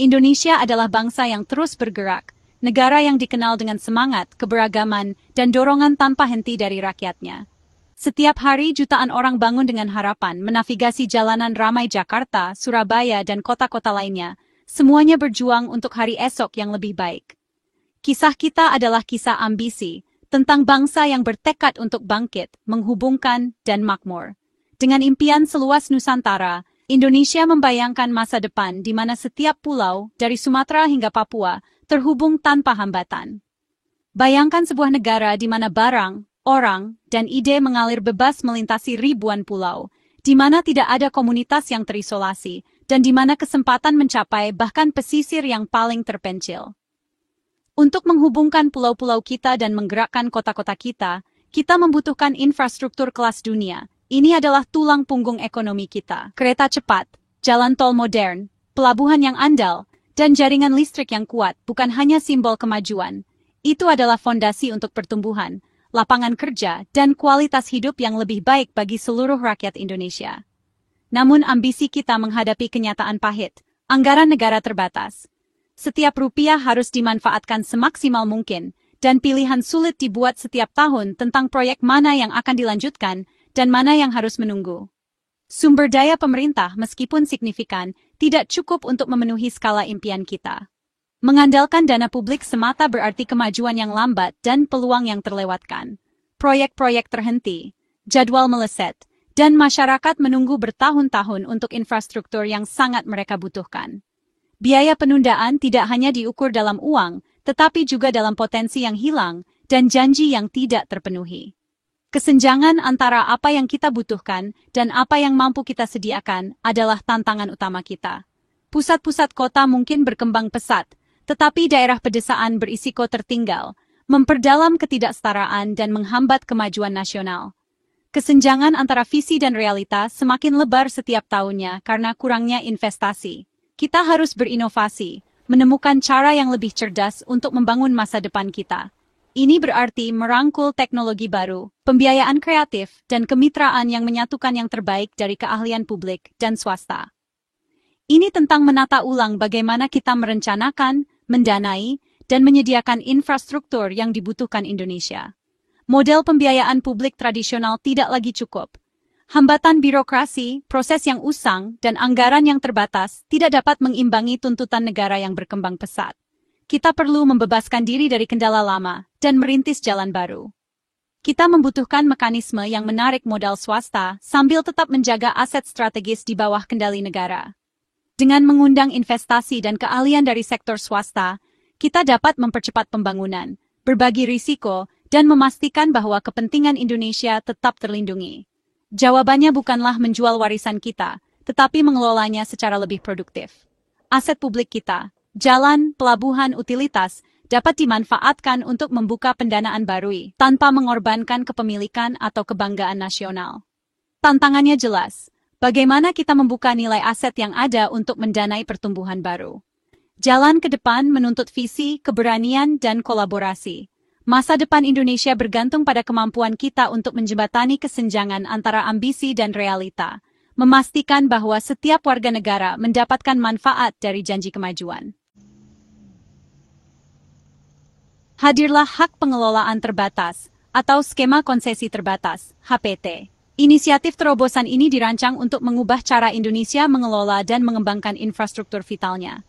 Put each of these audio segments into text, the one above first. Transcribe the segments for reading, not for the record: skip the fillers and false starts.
Indonesia adalah bangsa yang terus bergerak, negara yang dikenal dengan semangat, keberagaman, dan dorongan tanpa henti dari rakyatnya. Setiap hari jutaan orang bangun dengan harapan menavigasi jalanan ramai Jakarta, Surabaya, dan kota-kota lainnya, semuanya berjuang untuk hari esok yang lebih baik. Kisah kita adalah kisah ambisi, tentang bangsa yang bertekad untuk bangkit, menghubungkan, dan makmur. Dengan impian seluas Nusantara, Indonesia membayangkan masa depan di mana setiap pulau, dari Sumatera hingga Papua, terhubung tanpa hambatan. Bayangkan sebuah negara di mana barang, orang, dan ide mengalir bebas melintasi ribuan pulau, di mana tidak ada komunitas yang terisolasi, dan di mana kesempatan mencapai bahkan pesisir yang paling terpencil. Untuk menghubungkan pulau-pulau kita dan menggerakkan kota-kota kita, kita membutuhkan infrastruktur kelas dunia. Ini adalah tulang punggung ekonomi kita. Kereta cepat, jalan tol modern, pelabuhan yang andal, dan jaringan listrik yang kuat bukan hanya simbol kemajuan. Itu adalah fondasi untuk pertumbuhan, lapangan kerja, dan kualitas hidup yang lebih baik bagi seluruh rakyat Indonesia. Namun ambisi kita menghadapi kenyataan pahit, anggaran negara terbatas. Setiap rupiah harus dimanfaatkan semaksimal mungkin, dan pilihan sulit dibuat setiap tahun tentang proyek mana yang akan dilanjutkan dan mana yang harus menunggu. Sumber daya pemerintah meskipun signifikan, tidak cukup untuk memenuhi skala impian kita. Mengandalkan dana publik semata berarti kemajuan yang lambat dan peluang yang terlewatkan. Proyek-proyek terhenti, jadwal meleset, dan masyarakat menunggu bertahun-tahun untuk infrastruktur yang sangat mereka butuhkan. Biaya penundaan tidak hanya diukur dalam uang, tetapi juga dalam potensi yang hilang dan janji yang tidak terpenuhi. Kesenjangan antara apa yang kita butuhkan dan apa yang mampu kita sediakan adalah tantangan utama kita. Pusat-pusat kota mungkin berkembang pesat, tetapi daerah pedesaan berisiko tertinggal, memperdalam ketidaksetaraan dan menghambat kemajuan nasional. Kesenjangan antara visi dan realitas semakin lebar setiap tahunnya karena kurangnya investasi. Kita harus berinovasi, menemukan cara yang lebih cerdas untuk membangun masa depan kita. Ini berarti merangkul teknologi baru, pembiayaan kreatif, dan kemitraan yang menyatukan yang terbaik dari keahlian publik dan swasta. Ini tentang menata ulang bagaimana kita merencanakan, mendanai, dan menyediakan infrastruktur yang dibutuhkan Indonesia. Model pembiayaan publik tradisional tidak lagi cukup. Hambatan birokrasi, proses yang usang, dan anggaran yang terbatas tidak dapat mengimbangi tuntutan negara yang berkembang pesat. Kita perlu membebaskan diri dari kendala lama dan merintis jalan baru. Kita membutuhkan mekanisme yang menarik modal swasta sambil tetap menjaga aset strategis di bawah kendali negara. Dengan mengundang investasi dan keahlian dari sektor swasta, kita dapat mempercepat pembangunan, berbagi risiko, dan memastikan bahwa kepentingan Indonesia tetap terlindungi. Jawabannya bukanlah menjual warisan kita, tetapi mengelolanya secara lebih produktif. Aset publik kita, jalan, pelabuhan, utilitas, dapat dimanfaatkan untuk membuka pendanaan baru tanpa mengorbankan kepemilikan atau kebanggaan nasional. Tantangannya jelas, bagaimana kita membuka nilai aset yang ada untuk mendanai pertumbuhan baru. Jalan ke depan menuntut visi, keberanian, dan kolaborasi. Masa depan Indonesia bergantung pada kemampuan kita untuk menjembatani kesenjangan antara ambisi dan realita, memastikan bahwa setiap warga negara mendapatkan manfaat dari janji kemajuan. Hadirlah Hak Pengelolaan Terbatas, atau Skema Konsesi Terbatas, HPT. Inisiatif terobosan ini dirancang untuk mengubah cara Indonesia mengelola dan mengembangkan infrastruktur vitalnya.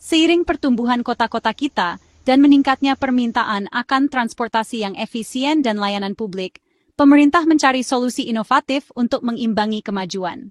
Seiring pertumbuhan kota-kota kita dan meningkatnya permintaan akan transportasi yang efisien dan layanan publik, pemerintah mencari solusi inovatif untuk mengimbangi kemajuan.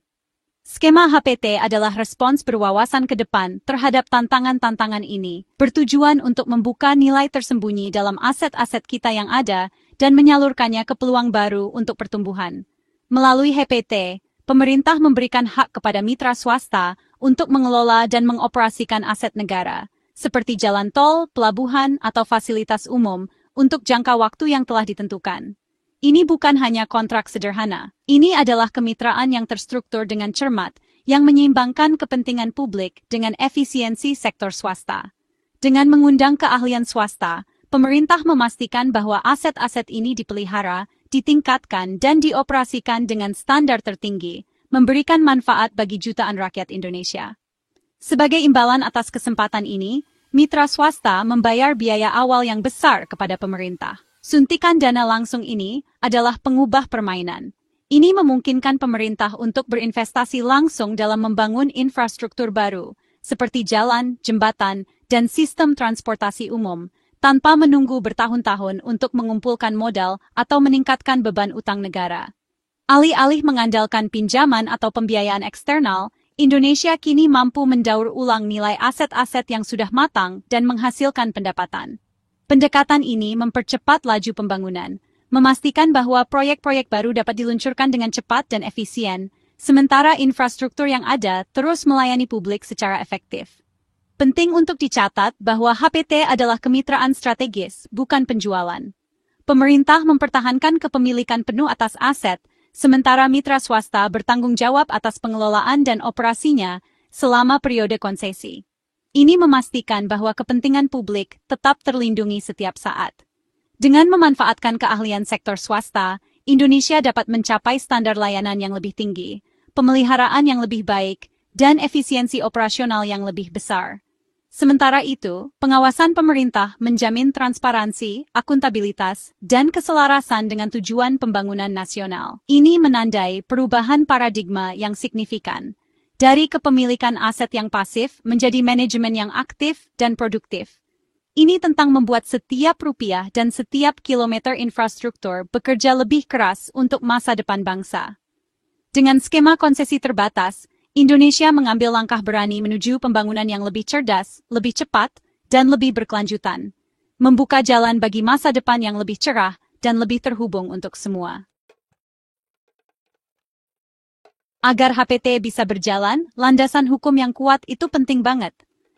Skema HPT adalah respons berwawasan ke depan terhadap tantangan-tantangan ini, bertujuan untuk membuka nilai tersembunyi dalam aset-aset kita yang ada dan menyalurkannya ke peluang baru untuk pertumbuhan. Melalui HPT, pemerintah memberikan hak kepada mitra swasta untuk mengelola dan mengoperasikan aset negara, seperti jalan tol, pelabuhan, atau fasilitas umum, untuk jangka waktu yang telah ditentukan. Ini bukan hanya kontrak sederhana. Ini adalah kemitraan yang terstruktur dengan cermat, yang menyeimbangkan kepentingan publik dengan efisiensi sektor swasta. Dengan mengundang keahlian swasta, pemerintah memastikan bahwa aset-aset ini dipelihara, ditingkatkan, dan dioperasikan dengan standar tertinggi, memberikan manfaat bagi jutaan rakyat Indonesia. Sebagai imbalan atas kesempatan ini, mitra swasta membayar biaya awal yang besar kepada pemerintah. Suntikan dana langsung ini adalah pengubah permainan. Ini memungkinkan pemerintah untuk berinvestasi langsung dalam membangun infrastruktur baru, seperti jalan, jembatan, dan sistem transportasi umum, tanpa menunggu bertahun-tahun untuk mengumpulkan modal atau meningkatkan beban utang negara. Alih-alih mengandalkan pinjaman atau pembiayaan eksternal, Indonesia kini mampu mendaur ulang nilai aset-aset yang sudah matang dan menghasilkan pendapatan. Pendekatan ini mempercepat laju pembangunan, memastikan bahwa proyek-proyek baru dapat diluncurkan dengan cepat dan efisien, sementara infrastruktur yang ada terus melayani publik secara efektif. Penting untuk dicatat bahwa HPT adalah kemitraan strategis, bukan penjualan. Pemerintah mempertahankan kepemilikan penuh atas aset, sementara mitra swasta bertanggung jawab atas pengelolaan dan operasinya selama periode konsesi. Ini memastikan bahwa kepentingan publik tetap terlindungi setiap saat. Dengan memanfaatkan keahlian sektor swasta, Indonesia dapat mencapai standar layanan yang lebih tinggi, pemeliharaan yang lebih baik, dan efisiensi operasional yang lebih besar. Sementara itu, pengawasan pemerintah menjamin transparansi, akuntabilitas, dan keselarasan dengan tujuan pembangunan nasional. Ini menandai perubahan paradigma yang signifikan, dari kepemilikan aset yang pasif menjadi manajemen yang aktif dan produktif. Ini tentang membuat setiap rupiah dan setiap kilometer infrastruktur bekerja lebih keras untuk masa depan bangsa. Dengan skema konsesi terbatas, Indonesia mengambil langkah berani menuju pembangunan yang lebih cerdas, lebih cepat, dan lebih berkelanjutan, membuka jalan bagi masa depan yang lebih cerah dan lebih terhubung untuk semua. Agar HPT bisa berjalan, landasan hukum yang kuat itu penting banget.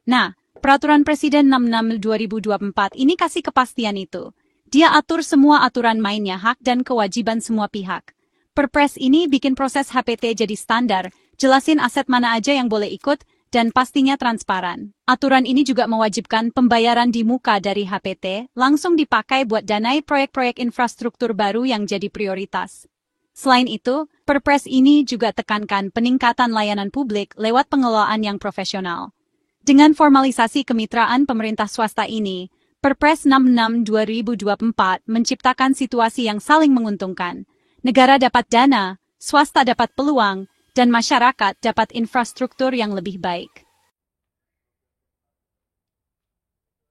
Nah, Peraturan Presiden 66/2024 ini kasih kepastian itu. Dia atur semua aturan mainnya, hak dan kewajiban semua pihak. Perpres ini bikin proses HPT jadi standar, jelasin aset mana aja yang boleh ikut, dan pastinya transparan. Aturan ini juga mewajibkan pembayaran di muka dari HPT langsung dipakai buat danai proyek-proyek infrastruktur baru yang jadi prioritas. Selain itu, Perpres ini juga tekankan peningkatan layanan publik lewat pengelolaan yang profesional. Dengan formalisasi kemitraan pemerintah swasta ini, Perpres 66/2024 menciptakan situasi yang saling menguntungkan. Negara dapat dana, swasta dapat peluang, dan masyarakat dapat infrastruktur yang lebih baik.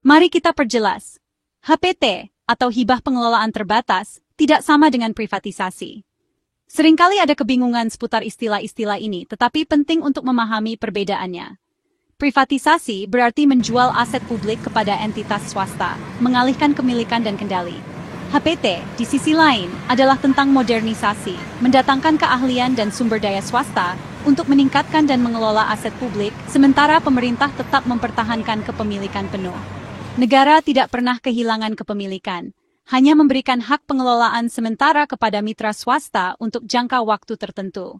Mari kita perjelas. HPT, atau hibah pengelolaan terbatas, tidak sama dengan privatisasi. Seringkali ada kebingungan seputar istilah-istilah ini, tetapi penting untuk memahami perbedaannya. Privatisasi berarti menjual aset publik kepada entitas swasta, mengalihkan kepemilikan dan kendali. HPT, di sisi lain, adalah tentang modernisasi, mendatangkan keahlian dan sumber daya swasta untuk meningkatkan dan mengelola aset publik, sementara pemerintah tetap mempertahankan kepemilikan penuh. Negara tidak pernah kehilangan kepemilikan, hanya memberikan hak pengelolaan sementara kepada mitra swasta untuk jangka waktu tertentu.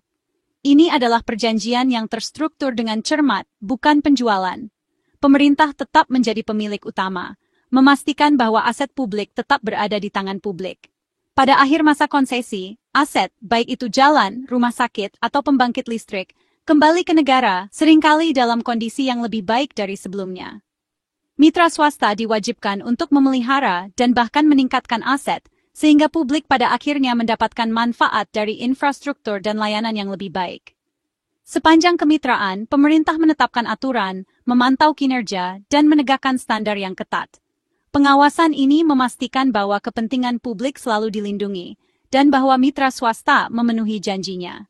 Ini adalah perjanjian yang terstruktur dengan cermat, bukan penjualan. Pemerintah tetap menjadi pemilik utama, memastikan bahwa aset publik tetap berada di tangan publik. Pada akhir masa konsesi, aset, baik itu jalan, rumah sakit, atau pembangkit listrik, kembali ke negara, seringkali dalam kondisi yang lebih baik dari sebelumnya. Mitra swasta diwajibkan untuk memelihara dan bahkan meningkatkan aset, sehingga publik pada akhirnya mendapatkan manfaat dari infrastruktur dan layanan yang lebih baik. Sepanjang kemitraan, pemerintah menetapkan aturan, memantau kinerja, dan menegakkan standar yang ketat. Pengawasan ini memastikan bahwa kepentingan publik selalu dilindungi, dan bahwa mitra swasta memenuhi janjinya.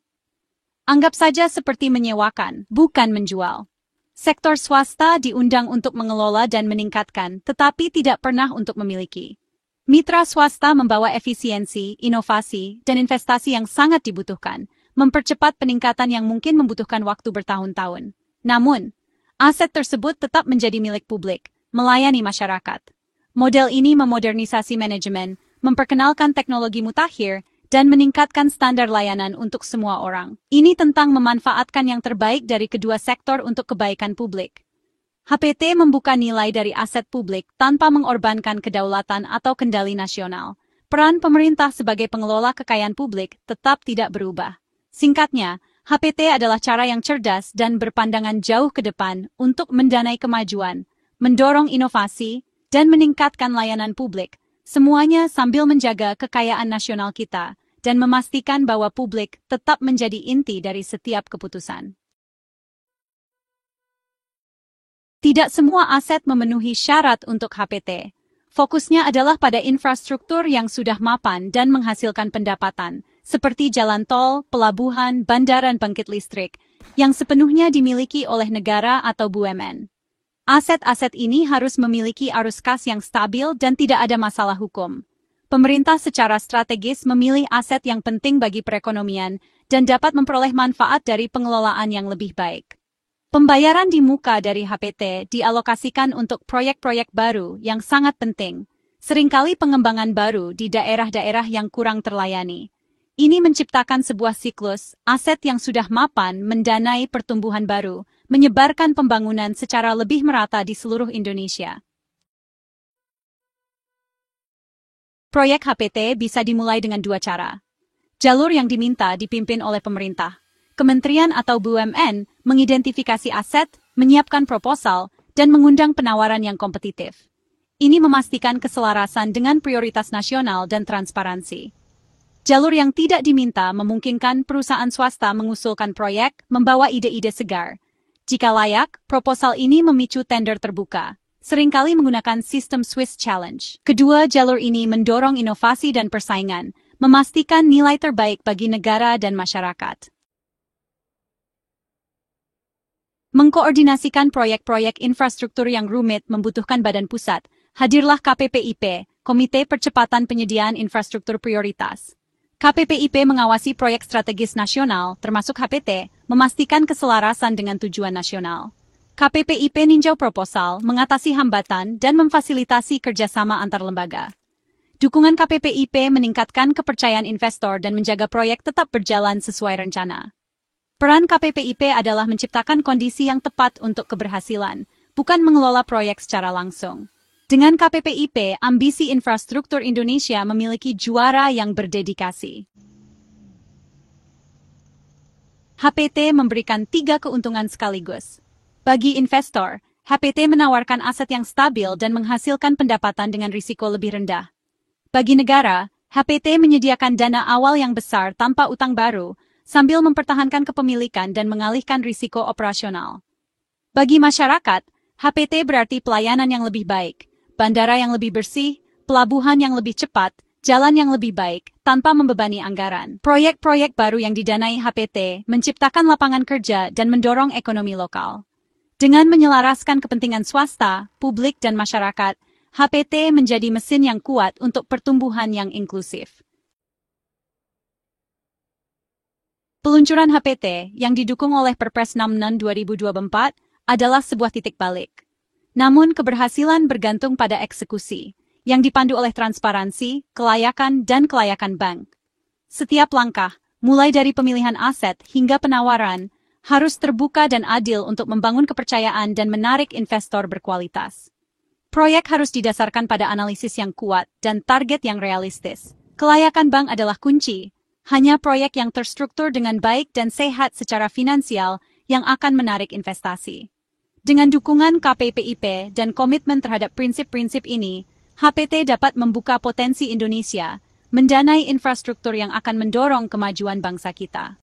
Anggap saja seperti menyewakan, bukan menjual. Sektor swasta diundang untuk mengelola dan meningkatkan, tetapi tidak pernah untuk memiliki. Mitra swasta membawa efisiensi, inovasi, dan investasi yang sangat dibutuhkan, mempercepat peningkatan yang mungkin membutuhkan waktu bertahun-tahun. Namun, aset tersebut tetap menjadi milik publik, melayani masyarakat. Model ini memodernisasi manajemen, memperkenalkan teknologi mutakhir, dan meningkatkan standar layanan untuk semua orang. Ini tentang memanfaatkan yang terbaik dari kedua sektor untuk kebaikan publik. HPT membuka nilai dari aset publik tanpa mengorbankan kedaulatan atau kendali nasional. Peran pemerintah sebagai pengelola kekayaan publik tetap tidak berubah. Singkatnya, HPT adalah cara yang cerdas dan berpandangan jauh ke depan untuk mendanai kemajuan, mendorong inovasi, dan meningkatkan layanan publik, semuanya sambil menjaga kekayaan nasional kita dan memastikan bahwa publik tetap menjadi inti dari setiap keputusan. Tidak semua aset memenuhi syarat untuk HPT. Fokusnya adalah pada infrastruktur yang sudah mapan dan menghasilkan pendapatan, seperti jalan tol, pelabuhan, bandara, dan pembangkit listrik, yang sepenuhnya dimiliki oleh negara atau BUMN. Aset-aset ini harus memiliki arus kas yang stabil dan tidak ada masalah hukum. Pemerintah secara strategis memilih aset yang penting bagi perekonomian dan dapat memperoleh manfaat dari pengelolaan yang lebih baik. Pembayaran di muka dari HPT dialokasikan untuk proyek-proyek baru yang sangat penting, seringkali pengembangan baru di daerah-daerah yang kurang terlayani. Ini menciptakan sebuah siklus, aset yang sudah mapan mendanai pertumbuhan baru, menyebarkan pembangunan secara lebih merata di seluruh Indonesia. Proyek HPT bisa dimulai dengan dua cara. Jalur yang diminta dipimpin oleh pemerintah. Kementerian atau BUMN mengidentifikasi aset, menyiapkan proposal, dan mengundang penawaran yang kompetitif. Ini memastikan keselarasan dengan prioritas nasional dan transparansi. Jalur yang tidak diminta memungkinkan perusahaan swasta mengusulkan proyek, membawa ide-ide segar. Jika layak, proposal ini memicu tender terbuka, seringkali menggunakan sistem Swiss Challenge. Kedua jalur ini mendorong inovasi dan persaingan, memastikan nilai terbaik bagi negara dan masyarakat. Mengkoordinasikan proyek-proyek infrastruktur yang rumit membutuhkan badan pusat, hadirlah KPPIP, Komite Percepatan Penyediaan Infrastruktur Prioritas. KPPIP mengawasi proyek strategis nasional, termasuk HPT, memastikan keselarasan dengan tujuan nasional. KPPIP ninjau proposal, mengatasi hambatan, dan memfasilitasi kerjasama antar lembaga. Dukungan KPPIP meningkatkan kepercayaan investor dan menjaga proyek tetap berjalan sesuai rencana. Peran KPPIP adalah menciptakan kondisi yang tepat untuk keberhasilan, bukan mengelola proyek secara langsung. Dengan KPPIP, ambisi infrastruktur Indonesia memiliki juara yang berdedikasi. HPT memberikan 3 keuntungan sekaligus. Bagi investor, HPT menawarkan aset yang stabil dan menghasilkan pendapatan dengan risiko lebih rendah. Bagi negara, HPT menyediakan dana awal yang besar tanpa utang baru, sambil mempertahankan kepemilikan dan mengalihkan risiko operasional. Bagi masyarakat, HPT berarti pelayanan yang lebih baik, bandara yang lebih bersih, pelabuhan yang lebih cepat, jalan yang lebih baik, tanpa membebani anggaran. Proyek-proyek baru yang didanai HPT menciptakan lapangan kerja dan mendorong ekonomi lokal. Dengan menyelaraskan kepentingan swasta, publik, dan masyarakat, HPT menjadi mesin yang kuat untuk pertumbuhan yang inklusif. Peluncuran HPT yang didukung oleh Perpres 66/2024 adalah sebuah titik balik. Namun keberhasilan bergantung pada eksekusi, yang dipandu oleh transparansi, kelayakan, dan kelayakan bank. Setiap langkah, mulai dari pemilihan aset hingga penawaran, harus terbuka dan adil untuk membangun kepercayaan dan menarik investor berkualitas. Proyek harus didasarkan pada analisis yang kuat dan target yang realistis. Kelayakan bank adalah kunci. Hanya proyek yang terstruktur dengan baik dan sehat secara finansial yang akan menarik investasi. Dengan dukungan KPPIP dan komitmen terhadap prinsip-prinsip ini, HPT dapat membuka potensi Indonesia, mendanai infrastruktur yang akan mendorong kemajuan bangsa kita.